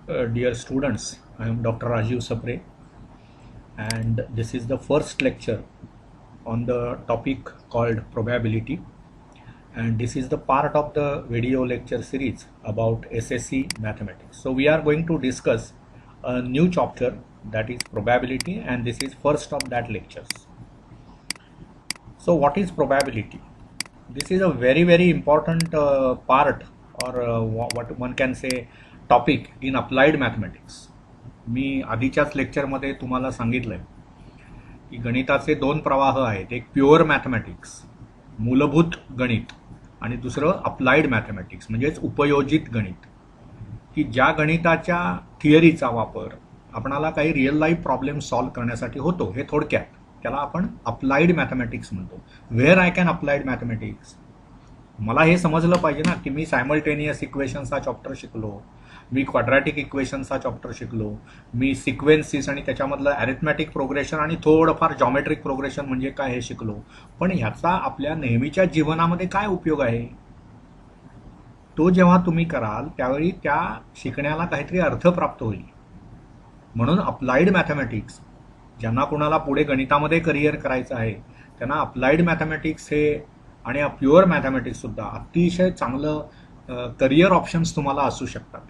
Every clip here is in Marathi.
Dear students, I am Dr. Rajiv Sapre, and this is the first lecture on the topic called probability. And this is the part of the video lecture series about SSC mathematics. So we are going to discuss a new chapter, that is probability, and this is first of that lectures. So what is probability? This is a very important part, or what one can say topic in applied mathematics. मी आधीच्याच लेक्चरमध्ये तुम्हाला सांगितलंय की गणिताचे दोन प्रवाह आहेत, एक प्युअर मॅथमॅटिक्स मूलभूत गणित आणि दुसरं अप्लाइड मॅथमॅटिक्स म्हणजेच उपयोजित गणित, की ज्या गणिताच्या थिअरीचा वापर आपणाला काही रिअल लाईफ प्रॉब्लेम सॉल्व्ह करण्यासाठी होतो. हे थोडक्यात त्याला आपण अप्लाइड मॅथमॅटिक्स म्हणतो. Where I can applied mathematics, मला हे समजलं पाहिजे ना की मी सायमल्टेनियस इक्वेशन्सचा चॅप्टर शिकलो, मी क्वाड्रॅटिक इक्वेशन्सचा चॅप्टर शिकलो, मी सिक्वेन्सिस आणि त्याच्यामधलं अरिथमॅटिक प्रोग्रेशन आणि थोडंफार जॉमेट्रिक प्रोग्रेशन म्हणजे काय हे शिकलो, पण ह्याचा आपल्या नेहमीच्या जीवनामध्ये काय उपयोग आहे? तो जेव्हा तुम्ही कराल त्यावेळी त्या शिकण्याला काहीतरी अर्थ प्राप्त होईल. म्हणून अप्लाइड मॅथमॅटिक्स, ज्यांना कोणाला पुढे गणितामध्ये करिअर करायचं आहे त्यांना अप्लाइड मॅथमॅटिक्स हे आणि प्युअर मॅथमॅटिक्स सुद्धा अतिशय चांगलं करिअर ऑप्शन्स तुम्हाला असू शकतात.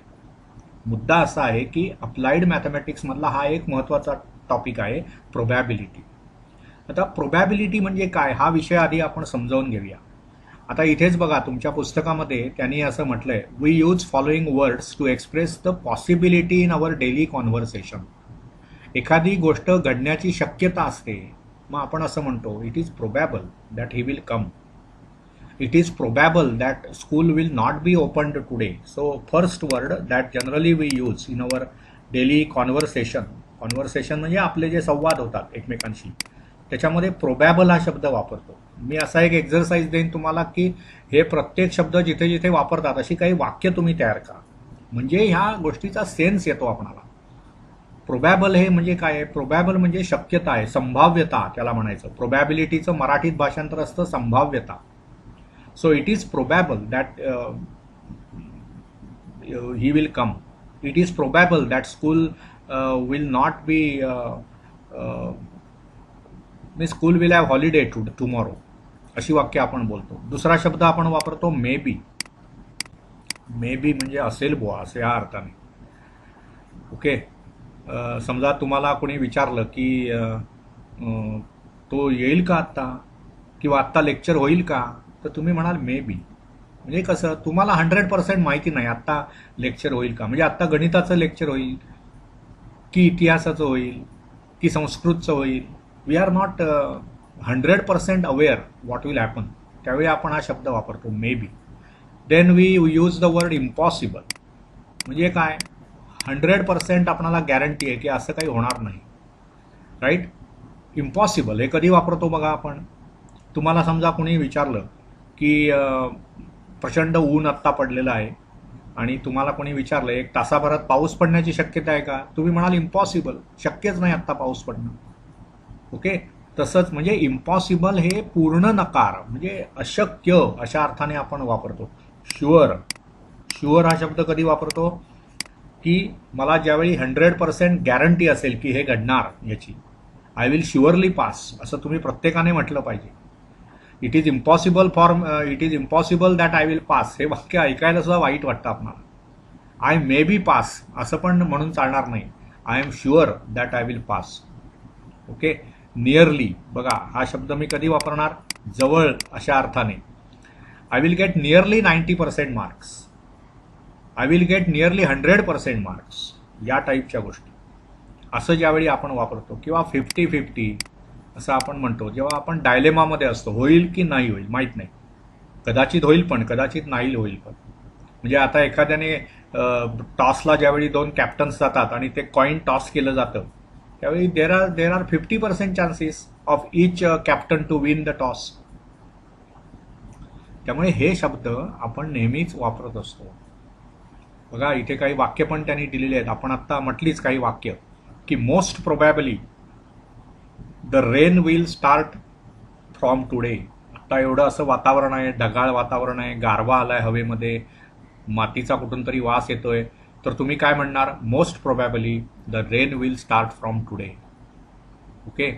मुद्दा असा आहे की अप्लाइड मॅथमॅटिक्समधला हा एक महत्त्वाचा टॉपिक आहे, प्रोबॅबिलिटी. आता प्रोबॅबिलिटी म्हणजे काय हा विषय आधी आपण समजावून घेऊया. आता इथेच बघा तुमच्या पुस्तकामध्ये त्यांनी असं म्हटलंय, we use following words to express the possibility in our daily conversation. एखादी गोष्ट घडण्याची शक्यता असते, मग आपण असं म्हणतो it is probable that he will come, it is probable that school will not be opened today. So first word that generally we use in our daily conversation म्हणजे आपले जे संवाद होतात एकमेकांशी त्याच्यामध्ये प्रोबॅबल हा शब्द वापरतो. मी असा एक एक्झरसाइज देईन तुम्हाला की हे प्रत्येक शब्द जिथे जिथे वापरतात अशी काही वाक्य तुम्ही तयार करा, म्हणजे ह्या गोष्टीचा सेन्स येतो आपणाला. प्रोबॅबल हे म्हणजे काय आहे? प्रोबॅबल म्हणजे शक्यता आहे, संभाव्यता त्याला म्हणायचं. प्रोबॅबिलिटीचं मराठीत भाषांतर असतं संभाव्यता. So it is probable that he will come. It is probable that school will not be school will have holiday tomorrow. अशी वाक्य आपण बोलतो. दुसरा शब्द आपण वापरतो मे बी. मे बी म्हणजे असेल बुवा असं या अर्थाने. ओके, समजा तुम्हाला कोणी विचारलं की तो येईल का आत्ता, किंवा आत्ता लेक्चर होईल का, तर तुम्ही म्हणाल मे बी. म्हणजे कसं, तुम्हाला 100% माहिती नाही आत्ता लेक्चर होईल का, म्हणजे आत्ता गणिताचं लेक्चर होईल की इतिहासाचं होईल की संस्कृतचं होईल. We are not 100% aware what will happen, त्यावेळी आपण हा शब्द वापरतो may be. Then we use the word impossible. म्हणजे काय, 100% आपणाला गॅरंटी आहे की असं काही होणार नाही, राईट. इम्पॉसिबल हे कधी वापरतो बघा आपण. तुम्हाला समजा कोणी विचारलं की प्रचंड ऊन आत्ता पडलेलं आहे आणि तुम्हाला कोणी विचारलं एक तासाभरात पाऊस पडण्याची शक्यता आहे का, तुम्ही म्हणाल इम्पॉसिबल, शक्यच नाही आत्ता पाऊस पडणं. ओके, तसंच म्हणजे इम्पॉसिबल हे पूर्ण नकार म्हणजे अशक्य अशा अर्थाने आपण वापरतो. शुअर, शुअर हा शब्द कधी वापरतो की मला ज्यावेळी 100% गॅरंटी असेल की हे घडणार याची, आय विल शुअरली पास, असं तुम्ही प्रत्येकाने म्हटलं पाहिजे. It is impossible that I will pass हे वाक्य ऐकायला सुद्धा वाईट वाटतं आपणाला. आय मे बी पास असं पण म्हणून चालणार नाही, I am sure that I will pass. Okay, nearly बघा हा शब्द मी कधी वापरणार, जवळ अशा अर्थाने. I will get nearly 90% marks, I will get nearly 100% marks, या टाईपच्या गोष्टी असं ज्यावेळी आपण वापरतो. किंवा 50-50 असं आपण म्हणतो जेव्हा आपण डायलेमामध्ये असतो, होईल की नाही होईल माहीत नाही, कदाचित होईल पण कदाचित नाही होईल पण. म्हणजे आता एखाद्याने टॉसला ज्यावेळी दोन कॅप्टन्स जातात आणि ते कॉईन टॉस केलं जातं त्यावेळी there are 50% chances of each captain to win the toss. त्यामुळे हे शब्द आपण नेहमीच वापरत असतो. बघा इथे काही वाक्य पण त्यांनी दिलेली आहेत, आपण आत्ता म्हटलीच काही वाक्य की most probably the rain will start from today. आता एवढं असं वातावरण आहे, ढगाळ वातावरण आहे, गारवा आलाय हवेमध्ये, मातीचा कुठून तरी वास येतोय, तर तुम्ही काय म्हणणार? Most probably the rain will start from today. Okay.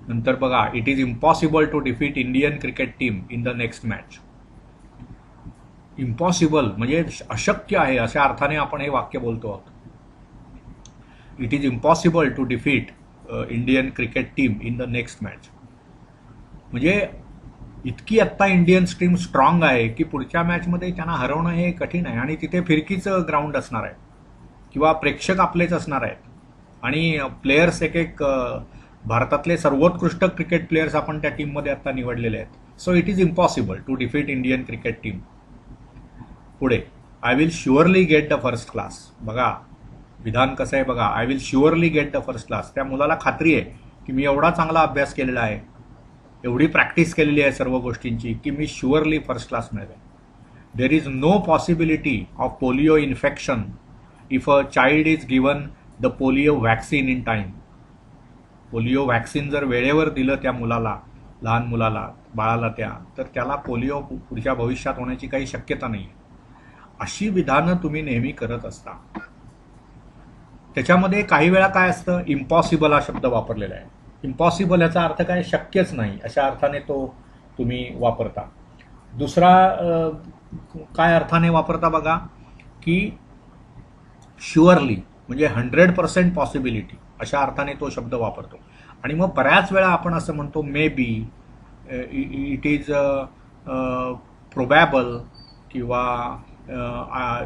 नंतर बघा, it is impossible to defeat Indian cricket team in the next match. Impossible म्हणजे अशक्य आहे अशा अर्थाने आपण हे वाक्य बोलतो आहोत. It is impossible to defeat Indian cricket team in the next match. म्हणजे इतकी आत्ता इंडियन टीम स्ट्रॉंग आहे की पुढच्या मॅचमध्ये त्यांना हरवणं हे कठीण आहे. आणि तिथे फिरकीचं ग्राउंड असणार आहे किंवा प्रेक्षक आपलेच असणार आहेत आणि प्लेयर्स एक भारतातले सर्वोत्कृष्ट क्रिकेट प्लेयर्स आपण त्या टीममध्ये आता निवडलेले आहेत. So it is impossible to defeat Indian cricket team. पुढे, I will surely get the first class. बघा विधान कसं आहे बघा. I will surely get the first class. त्या मुलाला खात्री आहे की मी एवढा चांगला अभ्यास केलेला आहे, एवढी प्रॅक्टिस केलेली आहे सर्व गोष्टींची की मी शुअरली फर्स्ट क्लास मिळवेन. There is no possibility of polio infection if a child is given the polio vaccine in time. Polio vaccine जर वेळेवर दिलं त्या मुलाला, लहान मुलाला, बाळाला तर त्याला पोलिओ पुढच्या भविष्यात होण्याची काही शक्यता नाही. अशी विधानं तुम्ही नेहमी करत असता. त्याच्यामध्ये काही वेळा काय असतं, इम्पॉसिबल हा शब्द वापरलेला आहे. इम्पॉसिबल याचा अर्थ काय? शक्यच नाही अशा अर्थाने तो तुम्ही वापरता. दुसरा काय अर्थाने वापरता बघा, की शुअरली म्हणजे 100% पॉसिबिलिटी अशा अर्थाने तो शब्द वापरतो. आणि मग बऱ्याच वेळा आपण असं म्हणतो मे बी, इट इज प्रोबॅबल किंवा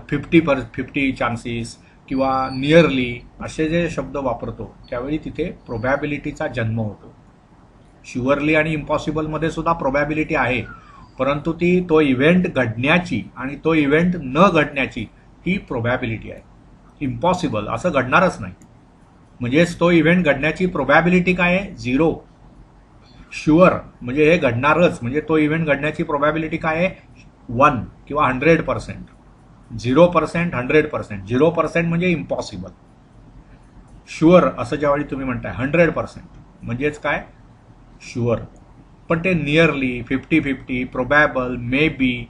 50 चान्सेस किंवा नियरली असे जे शब्द वापरतो त्यावेळी तिथे प्रोबॅबिलिटीचा जन्म होतो. शुअरली आणि इम्पॉसिबलमध्ये सुद्धा प्रोबॅबिलिटी आहे, परंतु तो इव्हेंट घडण्याची आणि तो इव्हेंट न घडण्याची ही प्रोबॅबिलिटी आहे. इम्पॉसिबल असं घडणारच नाही, म्हणजेच तो इव्हेंट घडण्याची प्रोबॅबिलिटी काय आहे? 0. शुअर म्हणजे हे घडणारच, म्हणजे तो इव्हेंट घडण्याची प्रोबॅबिलिटी काय आहे? 1 किंवा 100%. 0%, 100%. 0% म्हणजे इम्पॉसिबल. शुअर असं ज्यावेळी तुम्ही म्हणताय 100% म्हणजेच काय? शुअर. पण ते नियरली, 50-50, प्रोबॅबल, मे बी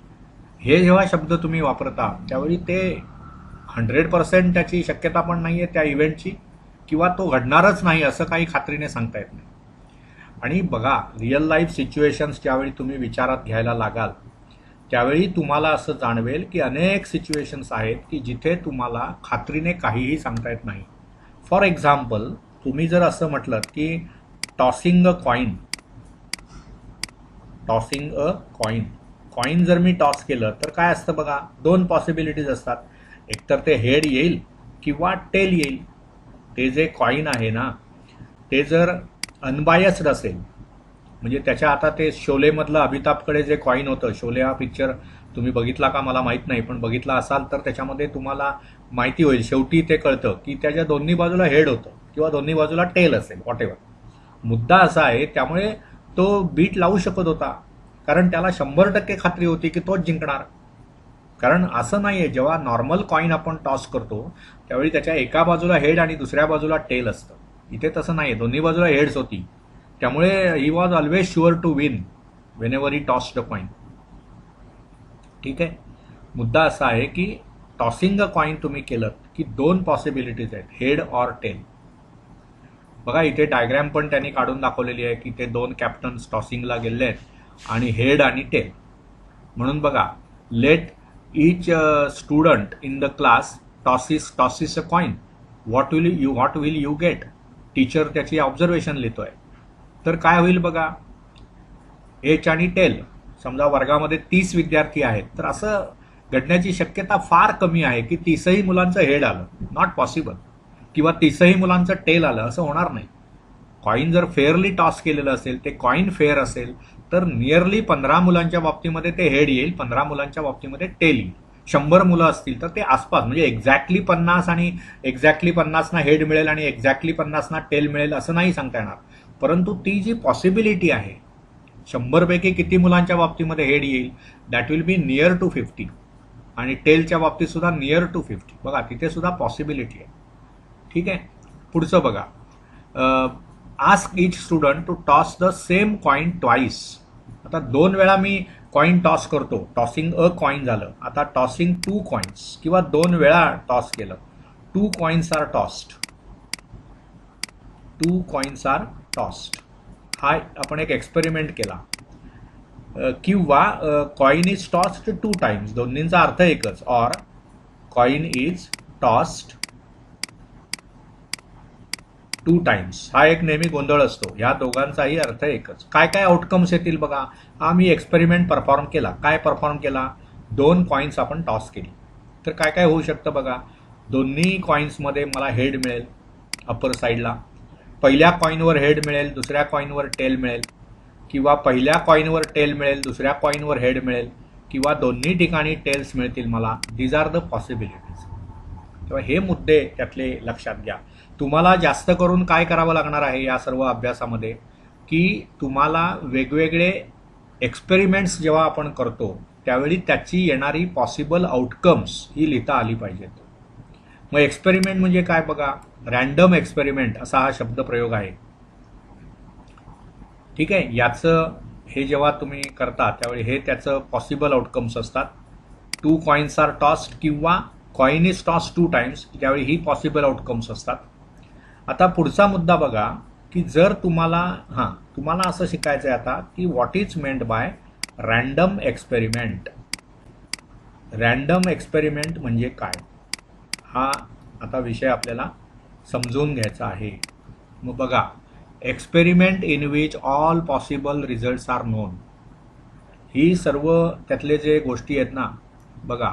हे जेव्हा शब्द तुम्ही वापरता त्यावेळी ते 100% त्याची शक्यता पण नाही आहे त्या इव्हेंटची किंवा तो घडणारच नाही असं काही खात्रीने सांगता येत नाही. आणि बघा, रिअल लाईफ सिच्युएशन्स ज्यावेळी तुम्ही विचारात घ्यायला लागाल त्यावेळी तुम्हाला असं जाणवेल की अनेक सिच्युएशन्स आहेत की जिथे तुम्हाला खात्रीने काहीही सांगता येत नाही. फॉर एक्झाम्पल, तुम्ही जर असं म्हटलं की टॉसिंग अ कॉईन, कॉईन जर मी टॉस केलं तर काय असतं बघा, 2 पॉसिबिलिटीज असतात. एकतर ते हेड येईल किंवा टेल येईल. ते जे कॉईन आहे ना ते जर अनबायस्ड असेल, म्हणजे त्याच्या आता ते शोलेमधलं अमिताभकडे जे कॉईन होतं, शोले हा पिक्चर तुम्ही बघितला का मला माहीत नाही, पण बघितला असाल तर त्याच्यामध्ये तुम्हाला माहिती होईल. शेवटी ते कळतं की त्याच्या दोन्ही बाजूला हेड होतं किंवा दोन्ही बाजूला टेल असेल, व्हॉटेवर. मुद्दा असा आहे, त्यामुळे तो बीट लावू शकत होता कारण त्याला 100% खात्री होती की तोच जिंकणार. कारण असं नाही आहे, जेव्हा नॉर्मल कॉईन आपण टॉस करतो त्यावेळी त्याच्या एका बाजूला हेड आणि दुसऱ्या बाजूला टेल असतं. इथे तसं नाही आहे, दोन्ही बाजूला हेड्स होती. त्यामुळे he was always sure to win whenever he toss the coin. ठीक आहे. मुद्दा असा आहे की टॉसिंग अ कॉईन तुम्ही केलं की 2 पॉसिबिलिटीज आहेत, हेड ऑर टेल. बघा इथे डायग्रॅम पण त्यांनी काढून दाखवलेली आहे की ते 2 कॅप्टन्स टॉसिंगला गेले आहेत आणि हेड आणि टेल. म्हणून बघा, late each student in the class tosses a coin. What will you get? Teacher त्याची ऑब्झर्वेशन लिहितोय. तर काय होईल बघा, एच आणि टेल. समजा वर्गामध्ये 30 विद्यार्थी आहेत तर असं घडण्याची शक्यता फार कमी आहे की 30ही मुलांचं हेड आलं. Not possible. किंवा 30ही मुलांचं टेल आलं, असं होणार नाही. कॉईन जर फेअरली टॉस केलेलं असेल, ते कॉईन फेअर असेल तर नियरली 15 मुलांच्या बाबतीमध्ये ते हेड येईल, 15 मुलांच्या बाबतीमध्ये टेल येईल. 100 मुलं असतील तर ते आसपास, म्हणजे एक्झॅक्टली 50 आणि एक्झॅक्टली 50 ना हेड मिळेल आणि एक्झॅक्टली 50 ना टेल मिळेल असं नाही सांगता येणार. परंतु ती जी पॉसिबिलिटी आहे, 100 पैकी किती मुलांच्या बाबतीमध्ये हेड येईल, that will be near to 50. आणि टेलच्या बाबतीत सुद्धा नियर टू 50. बघा तिथे सुद्धा पॉसिबिलिटी आहे. ठीक आहे. पुढचं बघा, ask each student to toss the same coin twice. आता 2 वेळा मी कॉईन टॉस करतो, टॉसिंग अ कॉईन झालं. आता टॉसिंग 2 कॉईन्स किंवा 2 वेळा टॉस केलं 2 coins are tossed. 2 coins are tossed. हा आपण एक एक्सपेरिमेंट केला. किंवा कॉइन इज टॉस्ड 2 टाइम्स, दोन्हींचा अर्थ एकच. Or coin is tossed 2 times. हा एक नेहमी गोंधळ असतो. ह्या दोघांचाही अर्थ एकच. काय काय आउटकम्स येतील बघा. हा मी एक्सपेरिमेंट परफॉर्म केला. काय परफॉर्म केला? 2 कॉइन्स आपण टॉस केली. तर काय काय होऊ शकतं बघा. दोन्ही कॉइन्समध्ये मला हेड मिळेल अपर साईडला. पहिल्या कॉइनवर हेड मिळेल, दुसऱ्या कॉइनवर टेल मिळेल. किंवा पहिल्या कॉइनवर टेल मिळेल, दुसऱ्या कॉइनवर हेड मिळेल. किंवा दोन्ही ठिकाणी टेल्स मिळतील मला. These are the possibilities. तेव्हा हे मुद्दे त्यातले लक्षात घ्या. तुम्हाला जास्त करून काय करावं लागणार आहे या सर्व अभ्यासामध्ये, की तुम्हाला वेगवेगळे एक्सपेरिमेंट्स जेव्हा आपण करतो त्यावेळी त्याची येणारी पॉसिबल आउटकम्स ही लिहिता आली पाहिजेत. मग एक्सपेरिमेंट म्हणजे काय बघा. रॅन्डम एक्सपेरिमेंट असा हा शब्दप्रयोग आहे. ठीक आहे. याचं हे जेव्हा तुम्ही करता त्यावेळी हे त्याचं पॉसिबल आउटकम्स असतात. 2 कॉइन्स आर टॉस्ड किंवा कॉइन इज टॉस 2 टाइम्स, त्यावेळी ही पॉसिबल आउटकम्स असतात. आता पुढचा मुद्दा बघा, की जर तुम्हाला असं शिकायचं आहे आता की what is meant bye random experiment. Random experiment म्हणजे काय, हा आता विषय आपल्याला समजून घ्यायचा आहे. मग बघा, experiment in which all possible results are known. ही सर्व त्यातले जे गोष्टी आहेत ना बघा,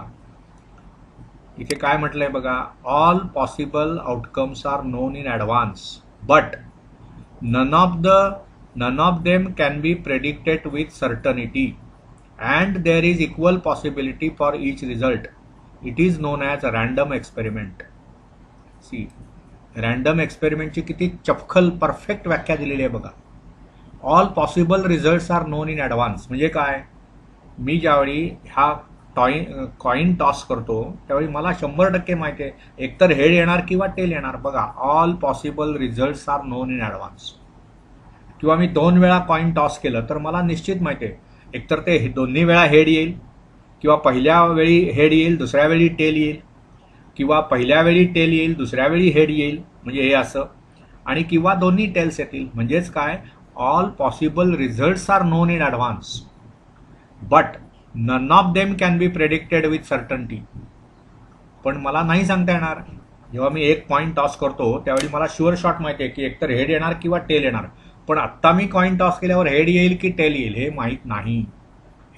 इथे काय म्हटलंय बघा. All possible outcomes are known in advance but none of them can be predicted with certainty and there is equal possibility for each result. It is known as random experiment. See, random एक्सपेरिमेंटची किती चपखल परफेक्ट व्याख्या दिलेली आहे बघा. All possible results are known in advance म्हणजे काय. मी ज्यावेळी हा कॉइन टॉस करतो त्यावेळी मला 100% माहिती आहे एकतर हेड येणार किंवा टेल येणार. बघा, all possible results are known in advance. किंवा मी 2 वेळा कॉइन टॉस केलं तर मला निश्चित माहिती आहे एकतर ते दोन्ही वेळा हेड येईल, किंवा पहिल्या वेळी हेड येईल, दुसऱ्या वेळी टेल येईल, किंवा पहिल्या वेळी टेल येईल, दुसऱ्या वेळी हेड येईल, म्हणजे हे असं. आणि किंवा दोन्ही टेल्स येतील. म्हणजेच काय, all possible results are known in advance but none of them can be predicted with certainty. पण मला नाही सांगता येणार. जेव्हा मी एक कॉइन टॉस करतो त्यावेळी मला शुअर शॉट माहिती आहे की एकतर हेड येणार किंवा टेल येणार. पण आत्ता मी कॉइन टॉस केल्यावर हेड येईल की टेल येईल हे माहीत नाही.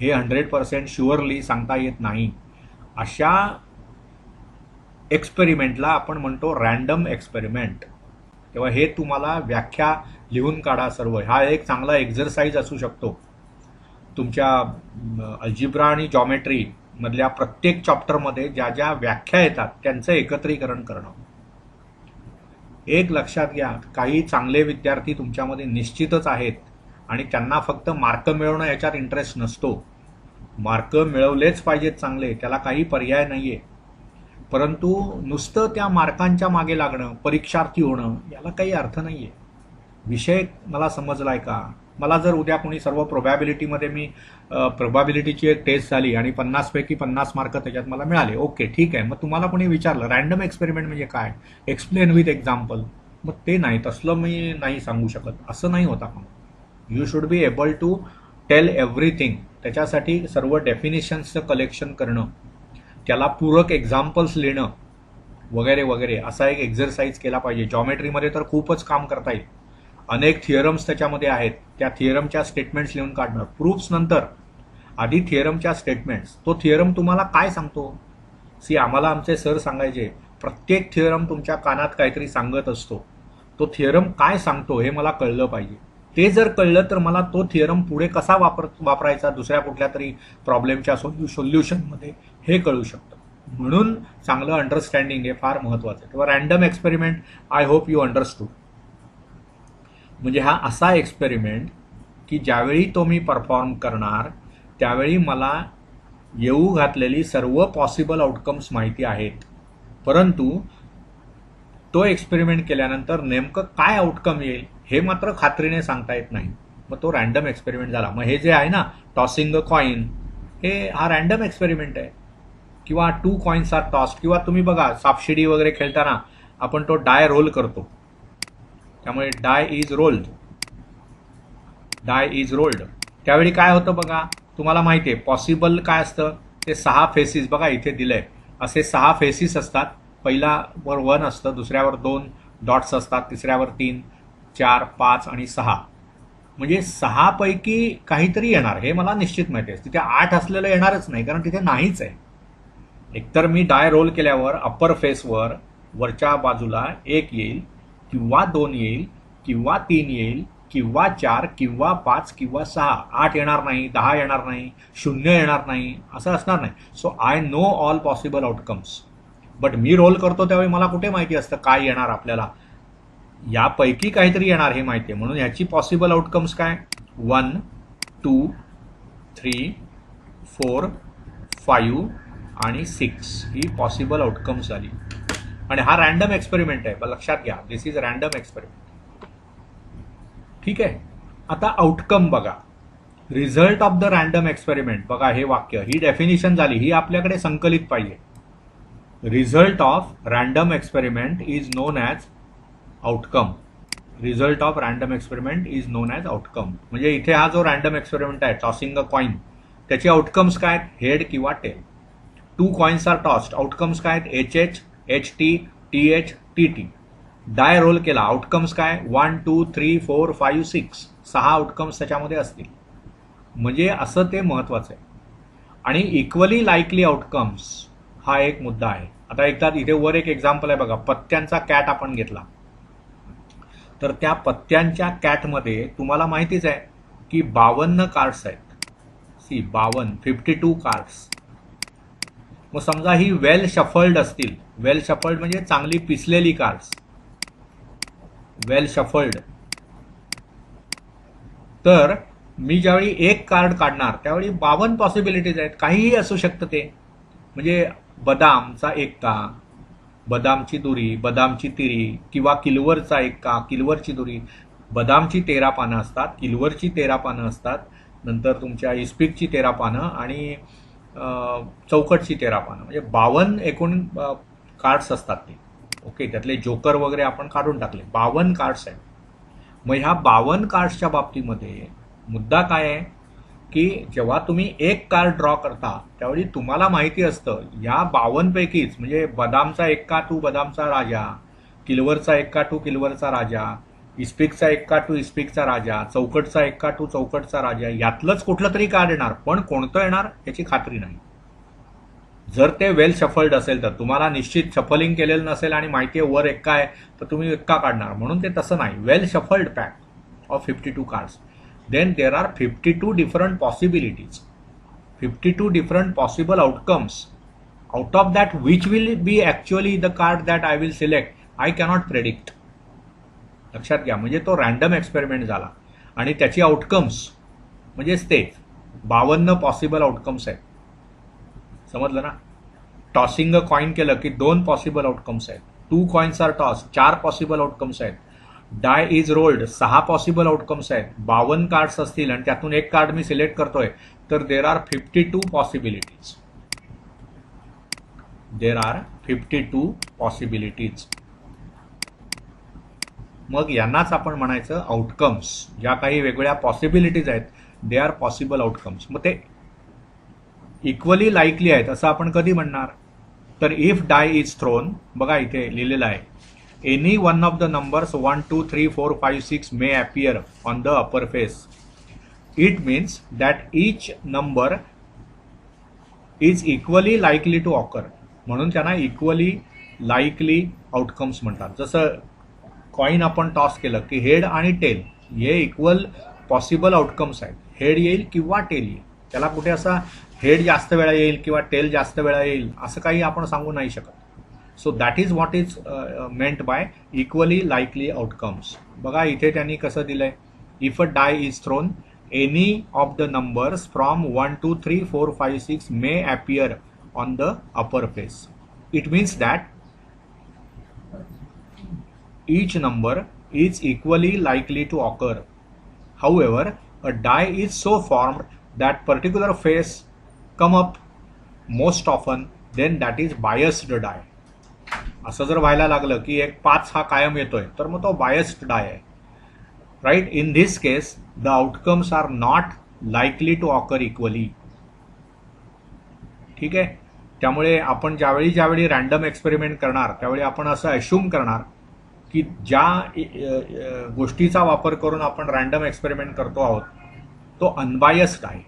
हे 100% शुअरली सांगता येत नाही. अशा एक्सपेरिमेंटला आपण म्हणतो रॅन्डम एक्सपेरिमेंट. तेव्हा हे तुम्हाला व्याख्या लिहून काढा सर्व. हा एक चांगला एक्झरसाइज असू शकतो तुमच्या अल्जिब्रा आणि जॉमेट्री मधल्या प्रत्येक चॅप्टरमध्ये ज्या ज्या व्याख्या येतात त्यांचं एकत्रीकरण करणं. एक लक्षात घ्या, काही चांगले विद्यार्थी तुमच्यामध्ये निश्चितच आहेत आणि त्यांना फक्त मार्क मिळवणं याच्यात इंटरेस्ट नसतो. मार्क मिळवलेच पाहिजेत चांगले, त्याला काही पर्याय नाहीये. परंतु नुसतं त्या मार्कांच्या मागे लागणं, परीक्षार्थी होणं, याला काही अर्थ नाहीये. विषय मला समजलाय का. मला जर उद्या कोणी सर्व प्रोबॅबिलिटीमध्ये मी प्रोबॅबिलिटीची एक टेस्ट झाली आणि 50 पैकी 50 मार्क त्याच्यात मला मिळाले, ओके ठीक आहे. मग तुम्हाला कोणी विचारलं रॅन्डम एक्सपेरिमेंट म्हणजे काय, एक्सप्लेन विथ एक्झाम्पल, मग ते नाही, तसलं मी नाही सांगू शकत. असं नाही होता. पण you should be able to tell everything. त्याच्यासाठी सर्व डेफिनेशन्सचं कलेक्शन करणं, त्याला पूरक एक्झाम्पल्स लिहिणं वगैरे वगैरे असा एक एक्झरसाइज केला पाहिजे. जॉमेट्रीमध्ये तर खूपच काम करता येईल. अनेक थिअरम्स त्याच्यामध्ये आहेत. त्या थिअरमच्या स्टेटमेंट्स लिहून काढणं, प्रूफ्स नंतर. आधी थिअरमच्या स्टेटमेंट्स. तो थिअरम तुम्हाला काय सांगतो. सी, आम्हाला आमचे सर सांगायचे प्रत्येक थिअरम तुमच्या कानात काहीतरी सांगत असतो. तो थिअरम काय सांगतो हे मला कळलं पाहिजे. ते जर कळलं तर मला तो थिअरम पुढे कसा वापरायचा दुसऱ्या कुठल्या तरी प्रॉब्लेमच्या सोल्युशनमध्ये हे कळू शकतं. म्हणून चांगलं अंडरस्टँडिंग हे फार महत्त्वाचं आहे. तेव्हा random experiment I hope you understood. म्हणजे हा असा एक्सपेरिमेंट की ज्यावेळी तो मी परफॉर्म करणार त्यावेळी मला येऊ घातलेली सर्व पॉसिबल आउटकम्स माहिती आहेत, परंतु तो एक्सपेरिमेंट केल्यानंतर नेमकं काय आउटकम येईल हे मात्र खात्रीने सांगता येत नाही. मग तो रॅन्डम एक्सपेरिमेंट झाला. मग हे जे आहे ना टॉसिंग अ कॉइन, हा रॅन्डम एक्सपेरिमेंट आहे. किंवा 2 कॉइन्स आर टॉस्ड, किंवा तुम्ही बघा सापशिडी वगैरे खेळताना आपण तो डाय रोल करतो, त्यामुळे die is rolled, die is rolled. त्यावेळी काय होतं बघा, तुम्हाला माहिती आहे पॉसिबल काय असतं, ते 6 फेसिस बघा इथे दिलंय, असे 6 फेसिस असतात. पहिल्यावर 1 असतं, दुसऱ्यावर 2 डॉट्स असतात, तिसऱ्यावर 3, 4, 5 आणि 6. म्हणजे 6 पैकी काहीतरी येणार हे मला निश्चित माहिती आहे. तिथे 8 असलेलं येणारच नाही, कारण तिथे नाहीच आहे. एकतर मी डाय रोल केल्यावर अप्पर फेसवर वरच्या बाजूला 1 येईल, किंवा 2 येईल, किंवा 3 येईल, किंवा 4, किंवा 5, किंवा 6. 8 येणार नाही, 10 येणार नाही, 0 येणार नाही, असं असणार नाही. So I know all possible outcomes. But मी रोल करतो त्यावेळी मला कुठे माहिती असतं काय येणार, आपल्याला यापैकी काहीतरी येणार हे माहिती आहे. म्हणून ह्याची पॉसिबल आउटकम्स काय, 1, 2, 3, 4, 5 आणि 6 ही पॉसिबल आउटकम्स झाली. आणि हा रॅन्डम एक्सपेरिमेंट आहे, लक्षात घ्या, दिस इज रॅन्डम एक्सपेरिमेंट. ठीक आहे. आता आउटकम बघा, result of the random experiment. बघा हे वाक्य, ही डेफिनिशन झाली, ही आपल्याकडे संकलित पाहिजे. Result of random experiment is known as outcome. Result of random experiment is known as outcome. म्हणजे इथे हा जो रॅन्डम एक्सपेरिमेंट आहे, टॉसिंग अ कॉइन, त्याचे आउटकम्स काय, हेड किंवा tail. 2 coins are tossed, outcomes काय, HH, HT, TH, TT. Die roll केला, आउटकम्स काय, 1, 2, 3, 4, 5, 6. 6 आउटकम्स त्याच्यामध्ये असतील. म्हणजे असं ते महत्वाचं आहे. आणि इक्वली लाईकली आउटकम्स हा एक मुद्दा आहे. आता एकदा इथे वर एक एक्झाम्पल आहे बघा, पत्त्यांचा कॅट आपण घेतला, तर त्या पत्त्यांच्या कॅटमध्ये तुम्हाला माहितीच आहे की 52 कार्ड्स आहेत. 52 कार्ड्स. मग समजा ही वेल शफल्ड असतील, वेल शफल्ड म्हणजे चांगली पिसलेली कार्ड्स, वेल शफल्ड. तर मी ज्यावेळी एक कार्ड काढणार त्यावेळी 52 पॉसिबिलिटीज आहेत, काहीही असू शकतं ते. म्हणजे बदामचा एक्का, बदामची दुरी, बदामची तिरी, किंवा किलवरचा एक्का, किलवरची दुरी. बदामची 13 पानं असतात, किलवरची 13 पानं असतात, नंतर तुमच्या इस्पिकची 13 पानं आणि चौकटची 13 पानं. म्हणजे 52 एकूण कार्ड्स असतात ते. ओके, त्यातले जोकर वगैरे आपण काढून टाकले, 52 कार्ड्स आहेत. मग ह्या 52 कार्ड्सच्या बाबतीमध्ये मुद्दा काय आहे की जेव्हा तुम्ही एक कार्ड ड्रॉ करता त्यावेळी तुम्हाला माहिती असतं या 52 पैकीच, म्हणजे बदामचा एक्का टू बदामचा राजा, किलवरचा एक्का टू किलवरचा राजा, इस्पिकचा एक्का टू इस्पिकचा राजा, चौकटचा एक्का टू चौकटचा राजा, यातलंच कुठलं तरी कार्ड येणार, पण कोणतं येणार याची खात्री नाही. जर ते वेल शफल्ड असेल तर, तुम्हाला निश्चित शफलिंग केलेलं नसेल आणि माहिती आहे वर एक्का आहे तर तुम्ही एक्का काढणार, म्हणून ते तसं नाही. Well shuffled pack of 52 cards, then there are 52 different possibilities, 52 different possible outcomes. Out of that, which will be actually the card that I will select, I cannot predict. लक्षात घ्या, म्हणजे तो रॅन्डम एक्सपेरिमेंट झाला आणि त्याची आउटकम्स म्हणजेच ते 52 पॉसिबल आउटकम्स आहेत. समजलं ना. टॉसिंग अ कॉइन केलं की 2 पॉसिबल आउटकम्स आहेत. 2 coins are toss, 4 possible outcomes आहेत. Die is rolled, 6 possible outcomes आहेत. 52 कार्ड्स असतील आणि त्यातून एक कार्ड मी सिलेक्ट करतोय, तर there are 52 possibilities. There are 52 possibilities. मग यांनाच आपण म्हणायचं आउटकम्स. ज्या काही वेगवेगळ्या पॉसिबिलिटीज आहेत दे आर पॉसिबल आउटकम्स. मग ते इक्वली लाईकली आहेत असं आपण कधी म्हणणार, तर इफ डाय इज थ्रोन, बघा इथे लिहिलेलं आहे, any one of the numbers 1, 2, 3, 4, 5, 6 may appear on the upper face. It means that each number is equally likely to occur. म्हणून त्यांना इक्वली लाईकली आउटकम्स म्हणतात. जसं कॉइन आपण टॉस केलं की हेड आणि टेल हे इक्वल पॉसिबल आउटकम्स आहेत. हेड येईल किंवा टेल येईल, त्याला कुठे असा हेड जास्त वेळा येईल किंवा टेल जास्त वेळा येईल असं काही आपण सांगू नाही शकत. So that is what is meant by equally likely outcomes. बघा इथे त्यांनी कसं दिलंय, if a die is thrown any of the numbers from 1, 2, 3, 4, 5, 6 may appear on the upper face. It means that each number is equally likely to occur. However, a die is so formed that particular face come up most often then that is biased die. असं जर व्हायला लागलं की एक 5 हा कायम येतोय तर मग तो बायस्ड डाय आहे. Right. In this case the outcomes are not likely to occur equally. ठीक आहे. त्यामुळे आपण ज्यावेळी रॅन्डम एक्सपेरिमेंट करणार त्यावेळी आपण असं अश्युम करणार की ज्या गोष्टीचा वापर करून आपण रॅन्डम एक्सपेरिमेंट करतो आहोत तो अनबायस्ड आहे.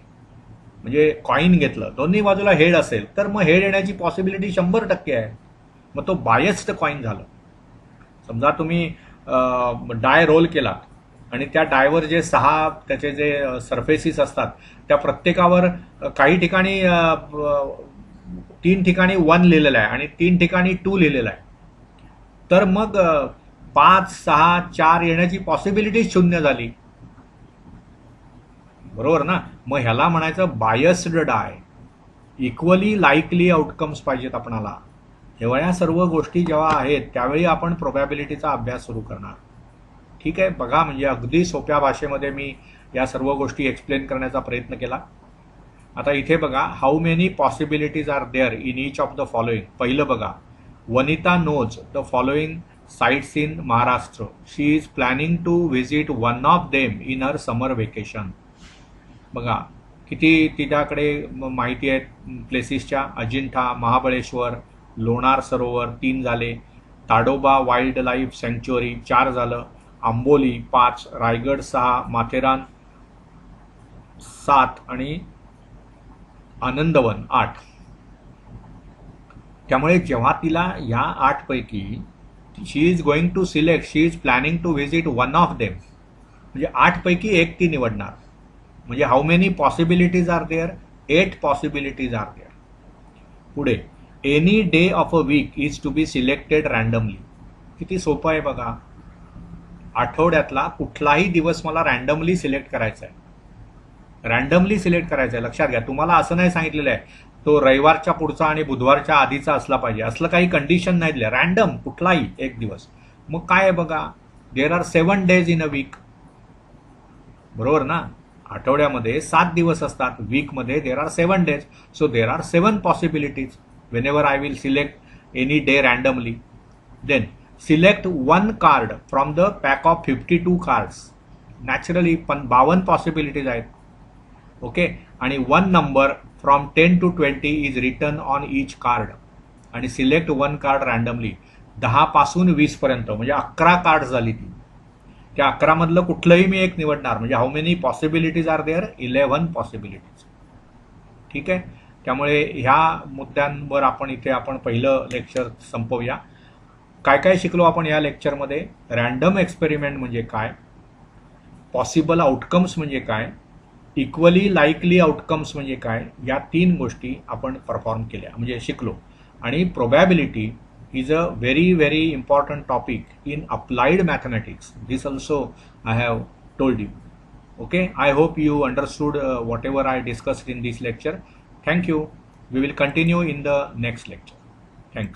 म्हणजे कॉईन घेतलं, दोन्ही बाजूला हेड असेल तर मग हेड येण्याची पॉसिबिलिटी 100% आहे. मग तो बायस्ड कॉईन झालं. समजा तुम्ही डाय रोल केलात आणि त्या डायवर जे 6 त्याचे जे सरफेसिस असतात त्या प्रत्येकावर काही ठिकाणी 3 ठिकाणी 1 लिहिलेलं आहे आणि 3 ठिकाणी 2 लिहिलेलं आहे. तर मग 5, 6, 4 येण्याची पॉसिबिलिटी 0 झाली. बरोबर ना. मग ह्याला म्हणायचं बायस्ड डाय. इक्वली लाईकली आउटकम्स पाहिजेत आपणाला. एवढ्या सर्व गोष्टी जेव्हा आहेत त्यावेळी आपण प्रोबॅबिलिटीचा अभ्यास सुरू करणार. ठीक आहे. बघा, म्हणजे अगदी सोप्या भाषेमध्ये मी या सर्व गोष्टी एक्सप्लेन करण्याचा प्रयत्न केला. आता इथे बघा, how many possibilities are there in each of the following. पहिलं बघा, Vanita knows the following sites in Maharashtra. She is planning to visit one of them in her summer vacation. बघा किती तिच्याकडे माहिती आहे प्लेसेसच्या. अजिंठा, महाबळेश्वर, लोणार सरोवर 3 झाले, ताडोबा वाईल्ड लाईफ सँक्च्युअरी 4 झालं, आंबोली 5, रायगड 6, माथेरान 7 आणि आनंदवन 8. त्यामुळे जेव्हा तिला या 8 पैकी she is going to select, she is planning to visit one of them, म्हणजे 8 पैकी एक ती निवडणार. म्हणजे how many possibilities are there? 8 possibilities are there. पुढे, any day of a week is to be selected randomly. किती सोपं आहे बघा. आठवड्यातला कुठलाही दिवस मला रॅन्डमली सिलेक्ट करायचा आहे. रॅन्डमली सिलेक्ट करायचं आहे. लक्षात घ्या, तुम्हाला असं नाही सांगितलेलं आहे तो रविवारच्या पुढचा आणि बुधवारच्या आधीचा असला पाहिजे, असलं काही कंडिशन नाही दिलं. रॅन्डम कुठलाही एक दिवस. मग काय आहे बघा, there are 7 days in a week. बरोबर ना. आठवड्यामध्ये 7 दिवस असतात, वीकमध्ये there are 7 days. So there are 7 possibilities whenever I will select any day randomly. Then select one card from the pack of 52 cards. Naturally 52 possibilities आहेत. ओके. आणि 1 number from 10 to 20 is written on each card. आणि सिलेक्ट 1 card randomly. 10 पासून 20 पर्यंत म्हणजे 11 कार्ड्स झाली ती. त्या 11 मधलं कुठलंही मी एक निवडणार. म्हणजे how many possibilities are there? 11 possibilities. ठीक आहे. त्यामुळे ह्या मुद्द्यांवर आपण पहिलं लेक्चर संपवूया. काय काय शिकलो आपण या लेक्चरमध्ये? रॅन्डम एक्सपेरिमेंट म्हणजे काय, पॉसिबल आउटकम्स म्हणजे काय, इक्वली लाईकली आउटकम्स म्हणजे काय, या 3 गोष्टी आपण परफॉर्म केल्या म्हणजे शिकलो. आणि probability is a very very important topic in applied mathematics. This also I have told you. Okay, I hope you understood whatever I discussed in this lecture. Thank you. We will continue in the next lecture.